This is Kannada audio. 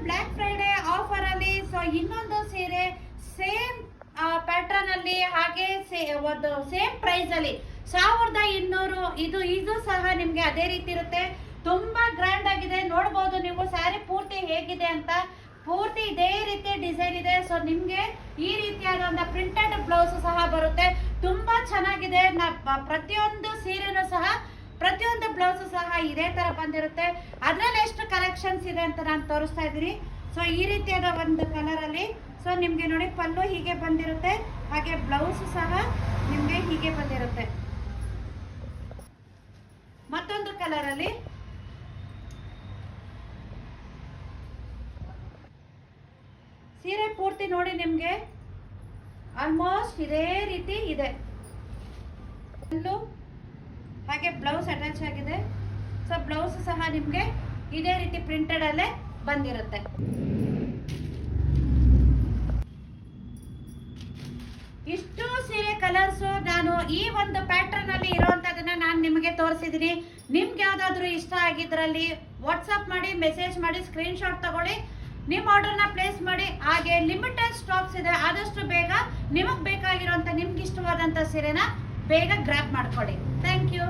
ಬ್ಲ್ಯಾಕ್ ಫ್ರೈಡೆ ಆಫರ್ ಅಲ್ಲಿ ಸೊ ಇನ್ನೊಂದು ಸೀರೆ ಸೇಮ್ ಪ್ಯಾಟರ್ನ್ ಅಲ್ಲಿ ಹಾಗೆ ಒಂದು ಸೇಮ್ ಪ್ರೈಸ್ ಅಲ್ಲಿ 1200. ಇದು ಸಹ ನಿಮ್ಗೆ ಅದೇ ರೀತಿ ಇರುತ್ತೆ. ತುಂಬಾ ಗ್ರ್ಯಾಂಡ್ ಆಗಿದೆ, ನೋಡಬಹುದು ನೀವು ಸ್ಯಾರಿ ಪೂರ್ತಿ ಹೇಗಿದೆ ಅಂತ. ಪೂರ್ತಿ ಇದೇ ರೀತಿ ಡಿಸೈನ್ ಇದೆ. ಸೊ ನಿಮ್ಗೆ ಈ ರೀತಿಯಾದ ಒಂದು ಪ್ರಿಂಟೆಡ್ ಬ್ಲೌಸ್ ಸಹ ಬರುತ್ತೆ. ತುಂಬಾ ಚೆನ್ನಾಗಿದೆ. ಪ್ರತಿಯೊಂದು ಸೀರೆನೂ ಸಹ ಪ್ರತಿಯೊಂದು ಬ್ಲೌಸ್ ಸಹ ಇದೇ ತರ ಬಂದಿರುತ್ತೆ. ಅದ್ರಲ್ಲಿ ಎಷ್ಟು ಕಲೆಕ್ಷನ್ಸ್ ಇದೆ ಅಂತ ನಾನು ತೋರಿಸ್ತಾ ಇದ್ದೀನಿ. ಸೊ ಈ ರೀತಿಯಾದ ಒಂದು ಕಲರ್ ಅಲ್ಲಿ ಸೊ ನಿಮ್ಗೆ ನೋಡಿ ಪಲ್ಲು ಹೀಗೆ ಬಂದಿರುತ್ತೆ, ಹಾಗೆ ಬ್ಲೌಸ್ ಸಹ ನಿಮ್ಗೆ ಹೀಗೆ ಬಂದಿರುತ್ತೆ. ಮತ್ತೊಂದು ಕಲರ್ ಅಲ್ಲಿ ಸೀರೆ ಪೂರ್ತಿ ನೋಡಿ ನಿಮ್ಗೆ ಆಲ್ಮೋಸ್ಟ್ ಇದೇ ರೀತಿ ಇದೆ. ಹಾಗೆ ಬ್ಲೌಸ್ ಅಟ್ಯಾಚ್ ಆಗಿದೆ. ಸೊ ಬ್ಲೌಸ್ ಸಹ ನಿಮ್ಗೆ ಇದೇ ರೀತಿ ಪ್ರಿಂಟೆಡ್ ಅಲ್ಲೇ ಬಂದಿರುತ್ತೆ. ಇಷ್ಟು ಸೀರೆ ಕಲರ್ಸ್ ನಾನು ಈ ಒಂದು ಪ್ಯಾಟರ್ನ್ ಅಲ್ಲಿ ಇರುವಂತದನ್ನ ನಾನು ನಿಮಗೆ ತೋರಿಸಿದೀನಿ. ನಿಮ್ಗೆ ಯಾವ್ದಾದ್ರು ಇಷ್ಟ ಆಗಿದ್ರಲ್ಲಿ ವಾಟ್ಸ್ಆಪ್ ಮಾಡಿ, ಮೆಸೇಜ್ ಮಾಡಿ, ಸ್ಕ್ರೀನ್ ಶಾಟ್ ತಗೊಳ್ಳಿ, ನಿಮ್ಮ ಆರ್ಡರ್ನ ಪ್ಲೇಸ್ ಮಾಡಿ. ಹಾಗೆ ಲಿಮಿಟೆಡ್ ಸ್ಟಾಕ್ಸ್ ಇದೆ, ಆದಷ್ಟು ಬೇಗ ನಿಮಗೆ ಬೇಕಾಗಿರುವಂತ ನಿಮ್ಗೆ ಇಷ್ಟವಾದಂತ ಸೀರೆನ ಬೇಗ ಗ್ರ್ಯಾಬ್ ಮಾಡ್ಕೊಳ್ಳಿ. Thank you.